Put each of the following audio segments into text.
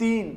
3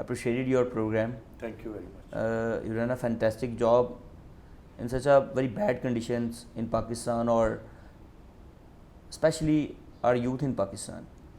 appreciated your program. Thank you very much. You run a fantastic job in such a very bad conditions in Pakistan, or especially our youth in Pakistan.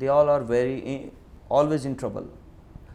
They all are very always in trouble.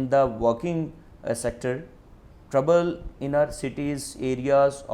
in the working sector, trouble in our cities, areas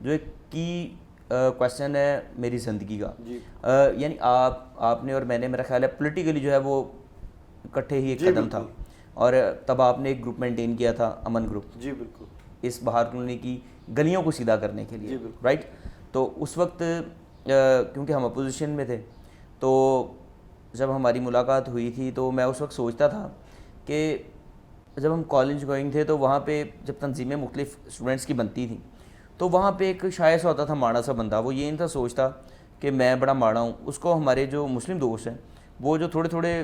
جو ایک کی question ہے میری زندگی کا. جی یعنی آپ نے اور میں نے میرا خیال ہے پولیٹیکلی جو ہے وہ اکٹھے ہی ایک قدم تھا, اور تب آپ نے ایک گروپ مینٹین کیا تھا, امن گروپ, جی بالکل, اس بہار کالونی کی گلیوں کو سیدھا کرنے کے لیے, رائٹ. تو اس وقت کیونکہ ہم اپوزیشن میں تھے, تو جب ہماری ملاقات ہوئی تھی تو میں اس وقت سوچتا تھا کہ جب ہم کالج گوئنگ تھے تو وہاں پہ جب تنظیمیں مختلف اسٹوڈنٹس کی بنتی تھیں تو وہاں پہ ایک شاعر سا ہوتا تھا, ماڑا سا بندہ, وہ یہ نہیں تھا سوچتا کہ میں بڑا ماڑا ہوں. اس کو ہمارے جو مسلم دوست ہیں وہ جو تھوڑے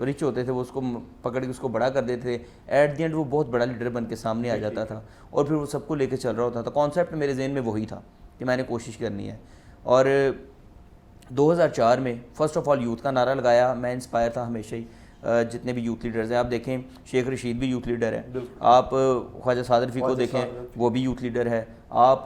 رچ ہوتے تھے وہ اس کو پکڑ کے اس کو بڑا کر دیتے تھے. ایٹ دی اینڈ وہ بہت بڑا لیڈر بن کے سامنے آ جاتا تھا اور پھر وہ سب کو لے کے چل رہا ہوتا تھا. کانسیپٹ میرے ذہن میں وہی تھا کہ میں نے کوشش کرنی ہے. اور 2004 میں فرسٹ آف آل یوتھ کا نعرہ لگایا. میں انسپائر تھا ہمیشہ ہی, جتنے بھی یوتھ لیڈرز ہیں آپ دیکھیں, شیخ رشید بھی یوتھ لیڈر ہے, آپ خواجہ صادر رفیق کو دیکھیں وہ بھی یوتھ لیڈر ہے, آپ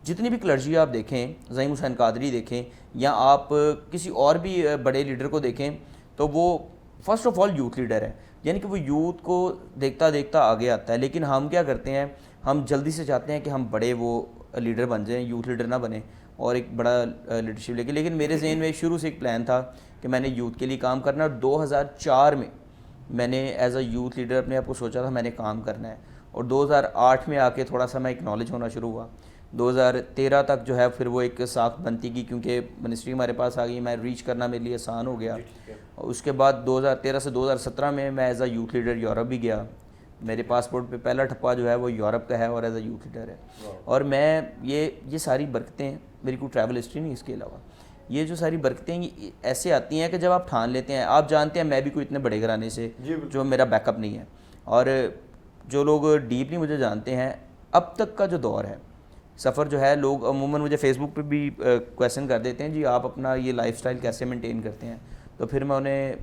جتنی بھی کلرجی آپ دیکھیں, زعیم حسین قادری دیکھیں, یا آپ کسی اور بھی بڑے لیڈر کو دیکھیں تو وہ first of all youth leader ہے. یعنی کہ وہ یوتھ کو دیکھتا دیکھتا آگے آتا ہے. لیکن ہم کیا کرتے ہیں, ہم جلدی سے چاہتے ہیں کہ ہم بڑے وہ لیڈر بن جائیں, یوتھ لیڈر نہ بنیں اور ایک بڑا لیڈرشپ لے کے. لیکن میرے ذہن میں شروع سے ایک پلان تھا کہ میں نے یوتھ کے لیے کام کرنا, اور 2004 میں نے ایز اے یوتھ لیڈر اپنے آپ کو سوچا تھا میں نے کام کرنا ہے. اور 2008 میں آ کے تھوڑا سا میں ایک نالج ہونا شروع ہوا. 2013 تک جو ہے پھر وہ ایک ساکھ بنتی گئی, کیونکہ منسٹری ہمارے پاس آ گئی, میں ریچ کرنا میرے لیے آسان ہو گیا. اس کے بعد 2013 سے 2017 میں as a youth leader Europe بھی گیا. میرے پاسپورٹ پہ پہلا ٹھپا جو ہے وہ یورپ کا ہے اور ایز اے یوتھ لیڈر ہے. اور میں یہ ساری برکتیں, میری کوئی ٹریول ہسٹری نہیں اس کے علاوہ, یہ جو ساری برکتیں یہ ایسے آتی ہیں کہ جب آپ ٹھان لیتے ہیں. آپ جانتے ہیں میں بھی کوئی اتنے بڑے گھرانے سے جو میرا بیک اپ نہیں ہے, اور جو لوگ ڈیپلی مجھے جانتے ہیں, اب تک کا جو دور ہے سفر جو ہے, لوگ عموماً مجھے فیس بک پہ بھی کویشچن کر دیتے ہیں جی آپ اپنا یہ لائف اسٹائل کیسے مینٹین کرتے ہیں. تو پھر میں انہیں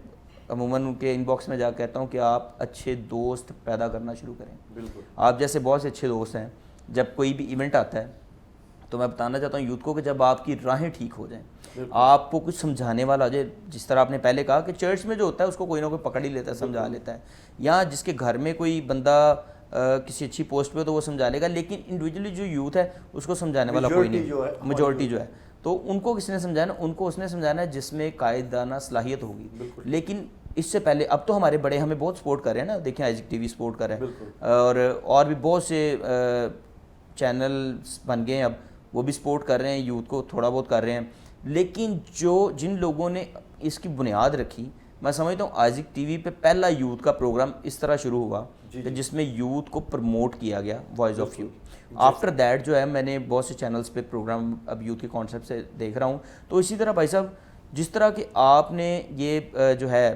عموماً ان کے ان باکس میں جا کے کہتا ہوں کہ آپ اچھے دوست پیدا کرنا شروع کریں. بالکل, آپ جیسے بہت سے اچھے دوست ہیں, جب کوئی بھی ایونٹ آتا ہے تو میں بتانا چاہتا ہوں یوتھ کو کہ جب آپ کی راہیں ٹھیک ہو جائیں, آپ کو کچھ سمجھانے والا ہو جائے, جس طرح آپ نے پہلے کہا کہ چرچ میں جو ہوتا ہے اس کو کوئی نہ کوئی پکڑ ہی لیتا ہے, سمجھا لیتا ہے, یا جس کے گھر میں کوئی بندہ کسی اچھی پوسٹ پہ تو وہ سمجھا لے گا, لیکن انڈیویجولی جو یوتھ ہے اس کو سمجھانے والا کوئی نہیں, میجورٹی جو ہے. تو ان کو کس نے سمجھانا, ان کو اس نے سمجھانا ہے جس میں قائدانہ صلاحیت ہوگی. لیکن اس سے پہلے اب تو ہمارے بڑے ہمیں بہت سپورٹ کر رہے ہیں نا, دیکھیں آئزک ٹی وی سپورٹ کر رہے ہیں, اور بھی بہت سے چینلز بن گئے ہیں اب, وہ بھی سپورٹ کر رہے ہیں یوتھ کو, تھوڑا بہت کر رہے ہیں. لیکن جن لوگوں نے اس کی بنیاد رکھی, میں سمجھتا ہوں آئزک ٹی وی پہ پہلا یوتھ کا پروگرام اس طرح شروع ہوا کہ جس میں یوتھ کو پروموٹ کیا گیا, voice of youth. After that جو ہے میں نے بہت سے چینلز پہ پروگرام اب یوتھ کے کانسیپٹ سے دیکھ رہا ہوں. تو اسی طرح بھائی صاحب جس طرح کہ آپ نے یہ جو ہے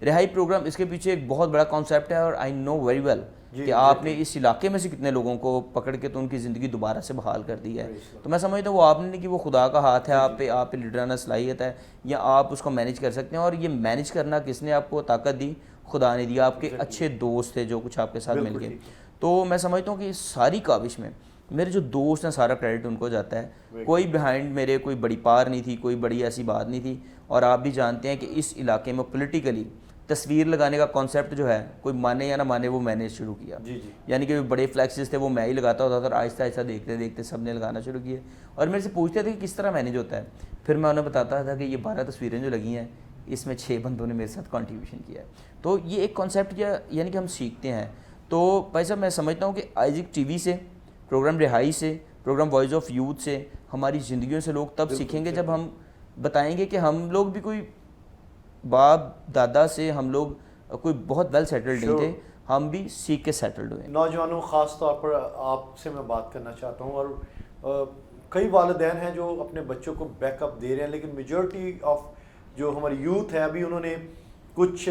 رہائی پروگرام, اس کے پیچھے ایک بہت بڑا کانسیپٹ ہے, اور آئی نو ویری ویل کہ آپ نے اس علاقے میں سے کتنے لوگوں کو پکڑ کے تو ان کی زندگی دوبارہ سے بحال کر دی ہے. تو میں سمجھتا ہوں وہ آپ نے نہیں کہ وہ خدا کا ہاتھ ہے آپ پہ لیڈرانہ صلاحیت ہے, یا آپ اس کو مینیج کر سکتے ہیں. اور یہ مینیج کرنا کس نے آپ کو طاقت دی, خدا نے دیا. آپ کے اچھے دوست تھے جو کچھ آپ کے ساتھ مل گئے. تو میں سمجھتا ہوں کہ اس ساری کاوش میں میرے جو دوست ہیں سارا کریڈٹ ان کو جاتا ہے. کوئی بیہائنڈ میرے کوئی بڑی پار نہیں تھی, کوئی بڑی ایسی بات نہیں تھی. اور آپ بھی جانتے ہیں کہ اس علاقے میں پولیٹیکلی تصویر لگانے کا کانسیپٹ جو ہے, کوئی مانے یا نہ مانے, وہ میں نے شروع کیا. یعنی کہ بڑے فلیکسز تھے وہ میں ہی لگاتا ہوتا تھا, اور آہستہ آہستہ دیکھتے دیکھتے سب نے لگانا شروع کیے. اور میرے سے پوچھتے تھے کہ کس طرح مینیج ہوتا ہے. پھر میں انہیں بتاتا تھا کہ یہ 12 تصویریں جو لگی ہیں اس میں 6 بندوں نے میرے ساتھ کنٹریبیوشن کیا ہے. تو یہ ایک کانسیپٹ یعنی کہ ہم سیکھتے ہیں. تو بھائی صاحب میں سمجھتا ہوں کہ آئزک ٹی وی سے, پروگرام رہائی سے, پروگرام وائس آف یوتھ سے, ہماری زندگیوں سے لوگ تب سیکھیں گے جب ہم بتائیں گے کہ ہم لوگ بھی کوئی باپ دادا سے, ہم لوگ کوئی بہت ویل سیٹلڈ نہیں تھے, ہم بھی سیکھ کے سیٹلڈ ہوئے. نوجوانوں خاص طور پر آپ سے میں بات کرنا چاہتا ہوں, اور کئی والدین ہیں جو اپنے بچوں کو بیک اپ دے رہے ہیں, لیکن میجورٹی آف جو ہماری یوتھ ہے ابھی انہوں نے کچھ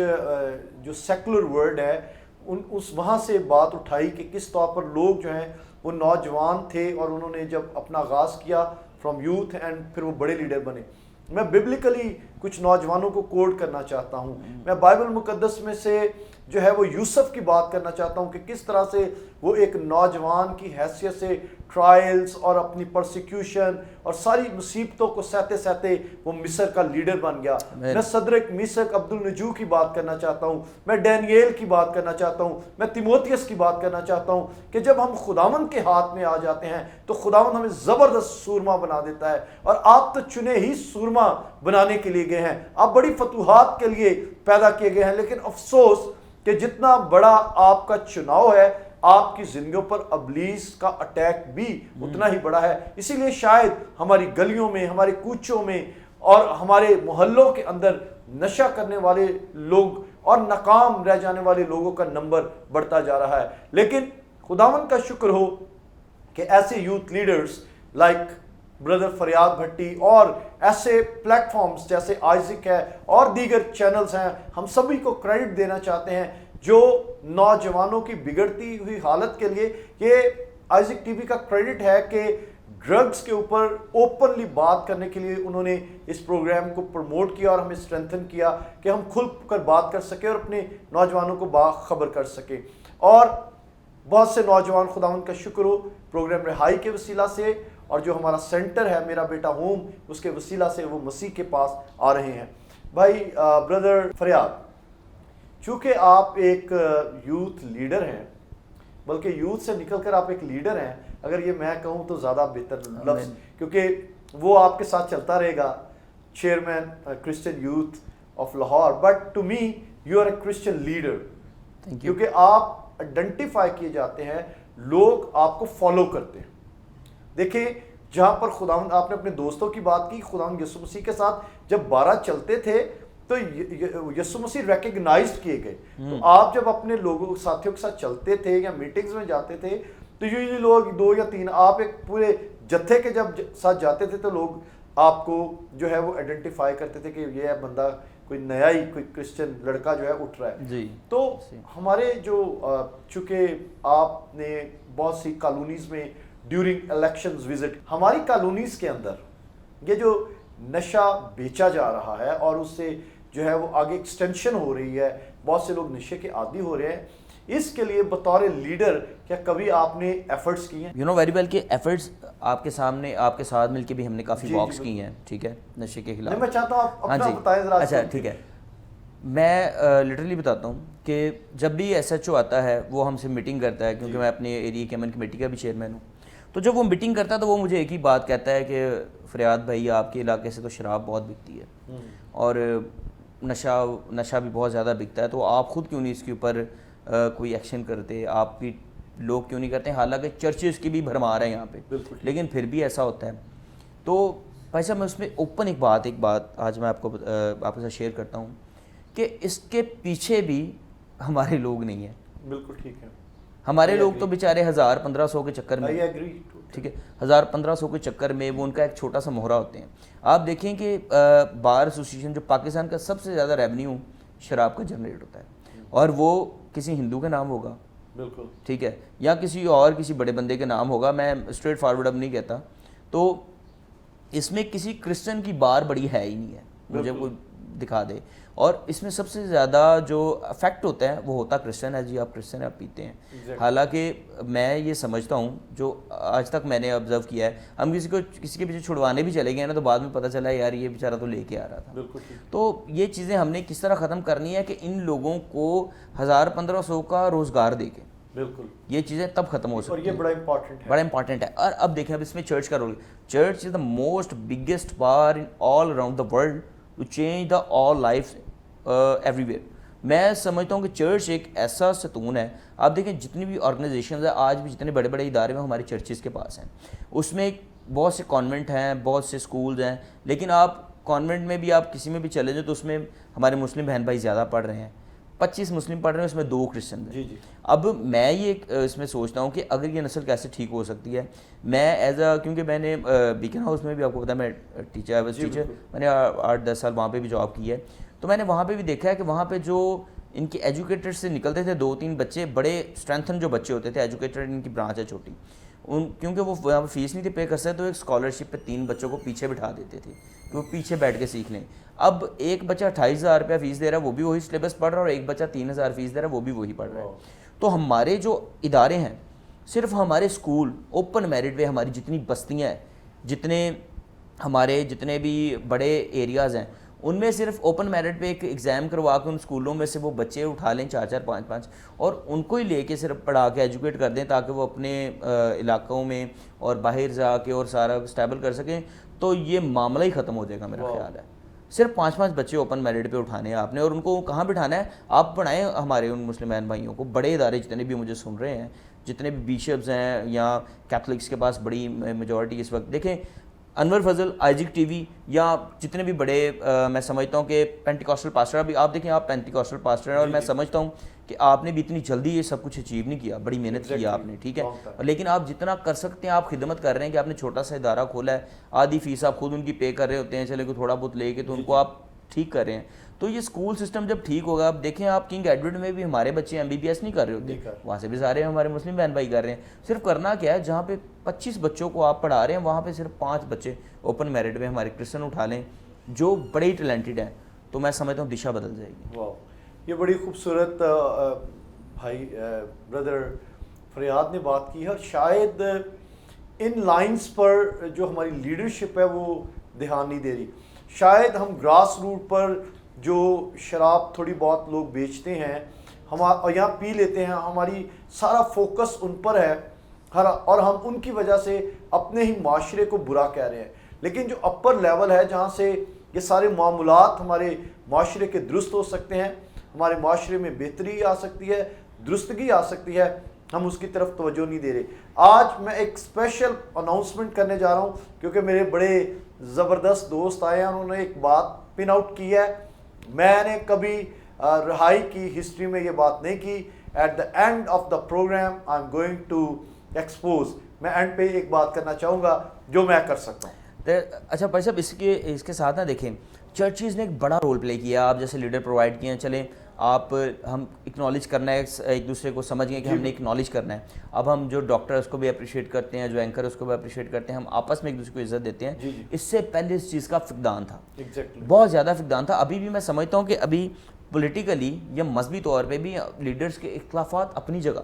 جو سیکولر ورلڈ ہے اس وہاں سے بات اٹھائی کہ کس طور پر لوگ جو ہیں وہ نوجوان تھے اور انہوں نے جب اپنا آغاز کیا فرام یوتھ اینڈ پھر وہ بڑے لیڈر بنے. میں ببلیکلی کچھ نوجوانوں کو کوٹ کرنا چاہتا ہوں. میں بائبل مقدس میں سے جو ہے وہ یوسف کی بات کرنا چاہتا ہوں کہ کس طرح سے وہ ایک نوجوان کی حیثیت سے ٹرائلز اور اپنی پرسیکیوشن اور ساری مصیبتوں کو سہتے سہتے وہ مصر کا لیڈر بن گیا. میں صدرک میثق عبدالنجو کی بات کرنا چاہتا ہوں, میں ڈینیل کی بات کرنا چاہتا ہوں, میں تیموتھیوس کی بات کرنا چاہتا ہوں کہ جب ہم خداوند کے ہاتھ میں آ جاتے ہیں تو خداوند ہمیں زبردست سورما بنا دیتا ہے. اور آپ تو چنے ہی سورما بنانے کے لیے گئے ہیں, آپ بڑی فتوحات کے لیے پیدا کیے گئے ہیں, لیکن افسوس کہ جتنا بڑا آپ کا چناؤ ہے آپ کی زندگیوں پر ابلیس کا اٹیک بھی اتنا ہی بڑا ہے. اسی لیے شاید ہماری گلیوں میں, ہمارے کوچوں میں اور ہمارے محلوں کے اندر نشہ کرنے والے لوگ اور ناکام رہ جانے والے لوگوں کا نمبر بڑھتا جا رہا ہے. لیکن خداوند کا شکر ہو کہ ایسے یوتھ لیڈرز لائک بردر فریاد بھٹی اور ایسے پلیٹ فارمز جیسے آئزک ہے اور دیگر چینلز ہیں, ہم سبھی کو کریڈٹ دینا چاہتے ہیں جو نوجوانوں کی بگڑتی ہوئی حالت کے لیے. یہ آئزک ٹی وی کا کریڈٹ ہے کہ ڈرگز کے اوپر اوپنلی بات کرنے کے لیے انہوں نے اس پروگرام کو پروموٹ کیا اور ہمیں اسٹرینتھن کیا کہ ہم کھل کر بات کر سکیں اور اپنے نوجوانوں کو باخبر کر سکیں. اور بہت سے نوجوان خداوند کا شکر ہو پروگرام رہائی کے وسیلہ سے اور جو ہمارا سینٹر ہے میرا بیٹا ہوم اس کے وسیلہ سے وہ مسیح کے پاس آ رہے ہیں. بھائی بردر فریاد, چونکہ آپ ایک یوتھ لیڈر ہیں, بلکہ یوتھ سے نکل کر آپ ایک لیڈر ہیں, اگر یہ میں کہوں تو زیادہ بہتر لفظ, کیونکہ وہ آپ کے ساتھ چلتا رہے گا, chairman Christian youth of Lahore, but to me you are a Christian leader, کیونکہ آپ آئیڈینٹیفائی کیے جاتے ہیں, لوگ آپ کو فالو کرتے ہیں. دیکھیں جہاں پر خداوند, آپ نے اپنے دوستوں کی بات کی, خداوند یسوع مسیح کے ساتھ جب 12 چلتے تھے تو یسوع مسیح ریکگنائزڈ کیے گئے. تو آپ جب اپنے لوگوں ساتھیوں کے ساتھ چلتے تھے یا میٹنگز میں جاتے تھے تو یہ لوگ 2 یا 3, آپ ایک پورے جتھے کے جب ساتھ جاتے تھے تو لوگ آپ کو جو ہے وہ آئیڈینٹیفائی کرتے تھے کہ یہ بندہ کوئی نیا ہی کوئی کرسچن لڑکا جو ہے اٹھ رہا ہے. جی. تو ہمارے جو چونکہ آپ نے بہت سی کالونیز میں ڈیورنگ الیکشنز وزٹ, ہماری کالونیز کے اندر یہ جو نشہ بیچا جا رہا ہے اور اس سے جو ہے وہ آگے ایکسٹینشن ہو رہی ہے, بہت سے لوگ نشے کے عادی ہو رہے ہیں, اس کے لیے بطور لیڈر کیا کبھی آپ نے ایفرٹس کی ہیں؟ یو نو ویری ویل کہ ایفرٹس آپ کے سامنے, آپ کے ساتھ مل کے بھی ہم نے کافی واکس کی ہیں, ٹھیک ہے, نشے کے خلاف. میں چاہتا ہوں آپ اپنا بتائیں ذرا. اچھا ٹھیک ہے, میں لٹرلی بتاتا ہوں کہ جب بھی ایس ایچ او آتا ہے وہ ہم سے میٹنگ کرتا ہے, کیونکہ میں اپنے ایریا کیمن کمیٹی کا بھی چیئرمین ہوں. تو جب وہ میٹنگ کرتا ہے تو وہ مجھے ایک ہی بات کہتا ہے کہ فریاد بھائی آپ کے علاقے سے تو شراب بہت بکتی ہے اور نشہ بھی بہت زیادہ بکتا ہے, تو آپ خود کیوں نہیں اس کے اوپر کوئی ایکشن کرتے, آپ کی لوگ کیوں نہیں کرتے, حالانکہ چرچز کی بھی بھرمار ہے یہاں پہ, لیکن پھر بھی ایسا ہوتا ہے. تو بھائی صاحب میں اس میں اوپن ایک بات آج میں آپ کے ساتھ شیئر کرتا ہوں کہ اس کے پیچھے بھی ہمارے لوگ نہیں ہیں. بالکل ٹھیک ہے, ہمارے لوگ تو بیچارے 1000-1500 کے چکر میں, ٹھیک ہے, 1000-1500 کے چکر میں وہ ان کا ایک چھوٹا سا مہرہ ہوتے ہیں. آپ دیکھیں کہ بار ایسوسیشن جو پاکستان کا سب سے زیادہ ریونیو شراب کا جنریٹ ہوتا ہے اور وہ کسی ہندو کے نام ہوگا, بالکل ٹھیک ہے, یا کسی بڑے بندے کے نام ہوگا, میں اسٹریٹ فارورڈ اب نہیں کہتا. تو اس میں کسی کرسچن کی بار بڑی ہے ہی نہیں ہے, مجھے کوئی دکھا دے. اور اس میں سب سے زیادہ جو افیکٹ ہوتا ہے وہ ہوتا کرسچن ہے. جی آپ کرسچن آپ پیتے ہیں, حالانکہ میں یہ سمجھتا ہوں جو آج تک میں نے آبزرو کیا ہے, ہم کسی کے پیچھے چھڑوانے بھی چلے گئے نا تو بعد میں پتہ چلا یار یہ بیچارہ تو لے کے آ رہا تھا. تو یہ چیزیں ہم نے کس طرح ختم کرنی ہے کہ ان لوگوں کو 1000-1500 کا روزگار دے کے, بالکل یہ چیزیں تب ختم ہو سکتی ہیں, بڑا امپورٹنٹ ہے. اور اب دیکھیں اب اس میں چرچ کا role, church is the most biggest bar in all around the world to change the all life everywhere. میں سمجھتا ہوں کہ چرچ ایک ایسا ستون ہے. آپ دیکھیں جتنی بھی آرگنائزیشنز ہیں آج بھی, جتنے بڑے بڑے ادارے ہیں ہمارے چرچز کے پاس ہیں, اس میں بہت سے کانوینٹ ہیں, بہت سے اسکولز ہیں, لیکن آپ کانوینٹ میں بھی آپ کسی میں بھی چلے جائیں تو اس میں ہمارے مسلم بہن بھائی زیادہ پڑھ رہے ہیں, 25 مسلم پڑھ رہے ہیں, اس میں 2 کرسچن ہیں. اب میں یہ اس میں سوچتا ہوں کہ اگر یہ نسل کیسے ٹھیک ہو سکتی ہے. میں ایز اے, کیونکہ میں نے بیکن ہاؤس میں بھی آپ کو پتا ہے میں ٹیچر میں نے 8-10 سال وہاں پہ بھی جاب کی ہے, تو میں نے وہاں پہ بھی دیکھا ہے کہ وہاں پہ جو ان کے ایجوکیٹڈ سے نکلتے تھے 2-3 بچے, بڑے اسٹرینتھن جو بچے ہوتے تھے, ایجوکیٹڈ ان کی برانچ ہے چھوٹی, کیونکہ وہ وہاں پہ فیس نہیں تھی پے کر سکتے تو ایک اسکالرشپ پہ 3 بچوں کو پیچھے بٹھا دیتے تھے کہ وہ پیچھے بیٹھ کے سیکھ لیں. اب ایک بچہ 28,000 روپیہ فیس دے رہا ہے, وہ بھی وہی سلیبس پڑھ رہا ہے, اور ایک بچہ 3,000 فیس دے رہا ہے, وہ بھی وہی پڑھ رہا ہے. تو ہمارے جو ادارے ہیں, صرف ہمارے اسکول اوپن میرٹ وے, ہماری جتنی بستیاں ہیں, جتنے بھی بڑے ایریاز ہیں, ان میں صرف اوپن میرٹ پہ ایک ایگزام کروا کے ان اسکولوں میں سے وہ بچے اٹھا لیں 4-4 5-5 اور ان کو ہی لے کے صرف پڑھا کے ایجوکیٹ کر دیں تاکہ وہ اپنے علاقوں میں اور باہر جا کے اور سارا اسٹیبل کر سکیں, تو یہ معاملہ ہی ختم ہو جائے گا میرا خیال ہے. صرف 5-5 بچے اوپن میرٹ پہ اٹھانے ہیں آپ نے, اور ان کو کہاں بٹھانا ہے, آپ پڑھائیں ہمارے ان مسلمان بھائیوں کو. بڑے ادارے جتنے بھی مجھے سن رہے ہیں, جتنے بھی بیشپس ہیں یا کیتھولکس کے پاس بڑی میجورٹی اس وقت, دیکھیں انور فضل, آئزک ٹی وی یا جتنے بھی بڑے میں سمجھتا ہوں کہ پینٹیکاسٹل پاسٹر, ابھی آپ دیکھیں آپ پینٹیکاسٹل پاسٹر ہیں, اور میں سمجھتا ہوں کہ آپ نے بھی اتنی جلدی یہ سب کچھ اچیو نہیں کیا, بڑی محنت کی آپ نے, ٹھیک ہے, لیکن آپ جتنا کر سکتے ہیں آپ خدمت کر رہے ہیں کہ آپ نے چھوٹا سا ادارہ کھولا ہے, آدھی فیس آپ خود ان کی پے کر رہے ہوتے ہیں, چلے کوئی تھوڑا بہت لے کے تو ان کو آپ ٹھیک کر رہے ہیں. تو یہ اسکول سسٹم جب ٹھیک ہوگا, آپ دیکھیں آپ کنگ ایڈورڈ میں بھی ہمارے بچے MBBS نہیں کر رہے ہوتے, وہاں سے بھی سارے ہمارے مسلم بہن بھائی کر رہے ہیں. صرف کرنا کیا ہے, جہاں پہ 25 بچوں کو آپ پڑھا رہے ہیں وہاں پہ صرف 5 بچے اوپن میرٹ میں ہمارے کرسچن اٹھا لیں جو بڑے ہی ٹیلنٹڈ ہیں, تو میں سمجھتا ہوں دشا بدل جائے گی. واہ, یہ بڑی خوبصورت بھائی بردر فریاد نے بات کی ہے, اور شاید ان لائنز پر جو ہماری لیڈرشپ ہے وہ دھیان نہیں دے رہی. شاید ہم گراس روٹ پر جو شراب تھوڑی بہت لوگ بیچتے ہیں یہاں پی لیتے ہیں, ہماری سارا فوکس ان پر ہے, اور ہم ان کی وجہ سے اپنے ہی معاشرے کو برا کہہ رہے ہیں. لیکن جو اپر لیول ہے جہاں سے یہ سارے معاملات ہمارے معاشرے کے درست ہو سکتے ہیں, ہمارے معاشرے میں بہتری آ سکتی ہے, درستگی آ سکتی ہے, ہم اس کی طرف توجہ نہیں دے رہے. آج میں ایک اسپیشل اناؤنسمنٹ کرنے جا رہا ہوں کیونکہ میرے بڑے زبردست دوست آئے ہیں, انہوں نے ایک بات پن آؤٹ کی ہے. میں نے کبھی رہائی کی ہسٹری میں یہ بات نہیں کی. At the end of the program I am going to expose, میں اینڈ پہ ایک بات کرنا چاہوں گا جو میں کر سکتا ہوں. اچھا بھائی صاحب, اس کے ساتھ نہ دیکھیں چرچز نے ایک بڑا رول پلے کیا, آپ جیسے لیڈر پرووائڈ کیے ہیں, چلیں آپ ہم اکنالج کرنا ہے, ایک دوسرے کو سمجھ گئے کہ ہم نے اکنالج کرنا ہے. اب ہم جو ڈاکٹر اس کو بھی اپریشیٹ کرتے ہیں, جو اینکر اس کو بھی اپریشیٹ کرتے ہیں, ہم آپس میں ایک دوسرے کو عزت دیتے ہیں. اس سے پہلے اس چیز کا فقدان تھا, بہت زیادہ فقدان تھا. ابھی بھی میں سمجھتا ہوں کہ ابھی پولیٹیکلی یا مذہبی طور پہ بھی لیڈرز کے اختلافات اپنی جگہ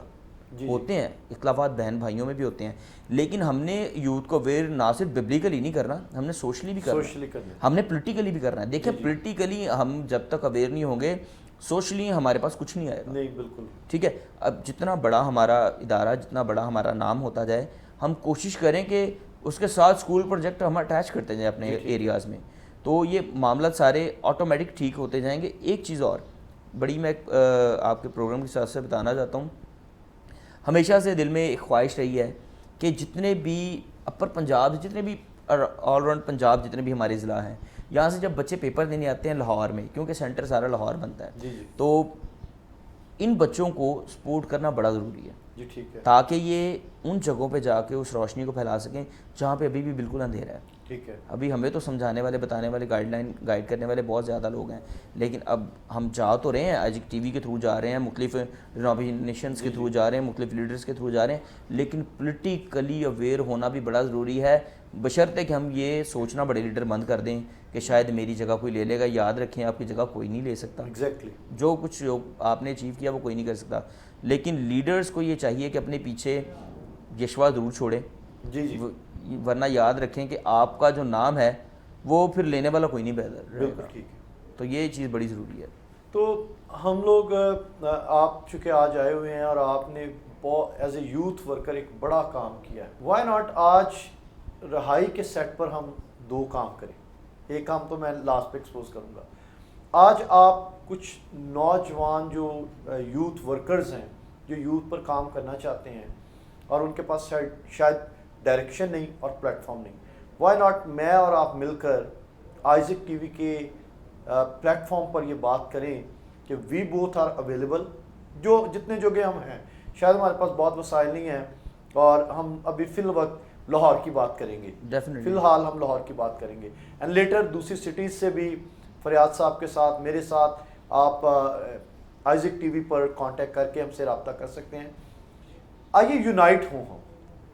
ہوتے ہیں, اختلافات بہن بھائیوں میں بھی ہوتے ہیں, لیکن ہم نے یوتھ کو اویئر نہ صرف ببلیکلی نہیں کرنا, ہم نے سوشلی بھی کرنا, ہم نے پولیٹیکلی بھی کرنا ہے. دیکھیں پولیٹیکلی ہم جب تک اویئر نہیں ہوں گے, سوشلی ہمارے پاس کچھ نہیں آئے گا. نہیں, بالکل ٹھیک ہے. اب جتنا بڑا ہمارا ادارہ, جتنا بڑا ہمارا نام ہوتا جائے, ہم کوشش کریں کہ اس کے ساتھ اسکول پروجیکٹ ہم اٹیچ کرتے جائیں اپنے ایریاز میں, تو یہ معاملات سارے آٹومیٹک ٹھیک ہوتے جائیں گے. ایک چیز اور بڑی میں آپ کے پروگرام کے ساتھ سے بتانا چاہتا ہوں, ہمیشہ سے دل میں ایک خواہش رہی ہے کہ جتنے بھی اپر پنجاب, جتنے بھی آل راؤنڈ پنجاب, جتنے بھی ہمارے ضلع ہیں, یہاں سے جب بچے پیپر دینے آتے ہیں لاہور میں, کیونکہ سینٹر سارا لاہور بنتا ہے, تو ان بچوں کو سپورٹ کرنا بڑا ضروری ہے, تاکہ یہ ان جگہوں پہ جا کے اس روشنی کو پھیلا سکیں جہاں پہ ابھی بھی بالکل اندھیرا ہے. ٹھیک ہے. ابھی ہمیں تو سمجھانے والے, بتانے والے, گائیڈ کرنے والے بہت زیادہ لوگ ہیں, لیکن اب ہم جا تو رہے ہیں, آئزک ٹی وی کے تھرو جا رہے ہیں, مختلف ڈینومینیشنز کے تھرو جا رہے ہیں, مختلف لیڈرز کے تھرو جا رہے ہیں, لیکن پولیٹیکلی اویئر ہونا بھی بڑا ضروری ہے, بشرطے کہ ہم یہ سوچنا بڑے لیڈر بند کر دیں کہ شاید میری جگہ کوئی لے لے گا. یاد رکھیں آپ کی جگہ کوئی نہیں لے سکتا. جو کچھ آپ نے اچیو کیا وہ کوئی نہیں کر سکتا, لیکن لیڈرز کو یہ چاہیے کہ اپنے پیچھے یشوا ضرور چھوڑیں, ورنہ یاد رکھیں کہ آپ کا جو نام ہے وہ پھر لینے والا کوئی نہیں بہتر رہے گا. تو یہ چیز بڑی ضروری ہے. تو ہم لوگ, آپ چونکہ آج آئے ہوئے ہیں اور آپ نے ایز اے یوتھ ورکر ایک بڑا کام کیا ہے, وائی ناٹ آج رہائی کے سیٹ پر ہم 2 کام کریں. ایک کام تو میں لاسٹ پہ ایکسپوز کروں گا. آج آپ کچھ نوجوان جو یوتھ ورکرز ہیں, جو یوتھ پر کام کرنا چاہتے ہیں اور ان کے پاس شاید ڈائریکشن نہیں اور پلیٹ فارم نہیں, وائی ناٹ میں اور آپ مل کر آئزک ٹی وی کے پلیٹ فارم پر یہ بات کریں کہ وی بوتھ آر اویلیبل. جو جتنے جگہ ہم ہیں, شاید ہمارے پاس بہت وسائل نہیں ہیں, اور ہم ابھی فی الوقت لاہور کی بات کریں گے, فی الحال ہم لاہور کی بات کریں گے, اینڈ لیٹر دوسری سٹیز سے بھی فریاد صاحب کے ساتھ, میرے ساتھ آپ آئزک ٹی وی پر کانٹیکٹ کر کے ہم سے رابطہ کر سکتے ہیں. آئیے یونائٹ ہوں ہم,